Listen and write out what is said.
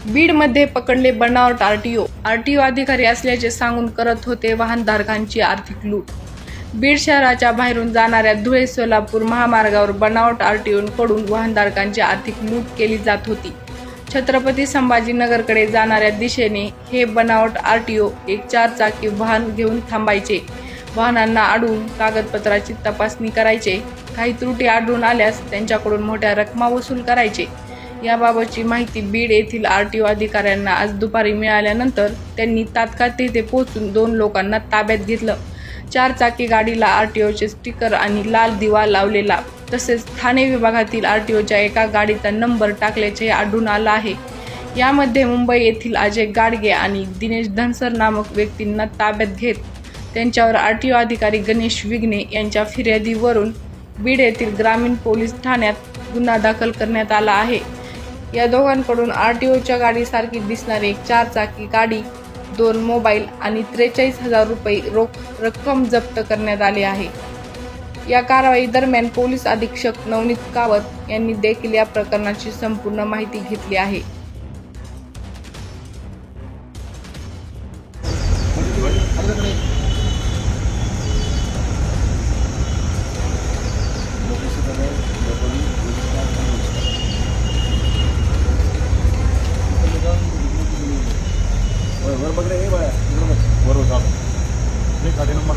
बीडमध्ये पकडले बनावट आरटीओ अधिकारी असल्याचे सांगून करत होते वाहनधारकांची आर्थिक लूट। बीड शहराच्या बाहेरून जाणाऱ्या धुळे सोलापूर महामार्गावर बनावट आरटीओकडून वाहनधारकांची आर्थिक लूट केली जात होती। छत्रपती संभाजीनगरकडे जाणाऱ्या दिशेने हे बनावट आरटीओ एक 4 चाकी वाहन घेऊन थांबायचे। वाहनांना अडवून कागदपत्राची तपासणी करायचे। काही त्रुटी आढळून आल्यास त्यांच्याकडून मोठ्या रकमा वसूल करायचे। याबाबतची माहिती बीड येथील आरटीओ अधिकाऱ्यांना आज दुपारी मिळाल्यानंतर त्यांनी तात्काळ तेथे पोहोचून 2 लोकांना ताब्यात घेतलं। 4 चाकी गाडीला आरटीओचे स्टिकर आणि लाल दिवा लावलेला तसेच ठाणे विभागातील आरटीओच्या एका गाडीचा नंबर टाकल्याचे आढळून आलं आहे। यामध्ये मुंबई येथील अजय गाडगे आणि दिनेश धनसर नामक व्यक्तींना ताब्यात घेत त्यांच्यावर आरटीओ अधिकारी गणेश विघ्ने यांच्या फिर्यादीवरून बीड येथील ग्रामीण पोलीस ठाण्यात गुन्हा दाखल करण्यात आला आहे। या दोघांकडून आरटीओच्या गाडीसारखी दिसणारी एक 4 चाकी गाडी, 2 मोबाईल आणि 43,000 रुपये रोख रक्कम जप्त करण्यात आली आहे। या कारवाई दरम्यान पोलीस अधीक्षक नवनीत कावत यांनी देखील या प्रकरणाची संपूर्ण माहिती घेतली आहे। बरोबर बघ रे, बरोबर बरोबर. गाडी नंबर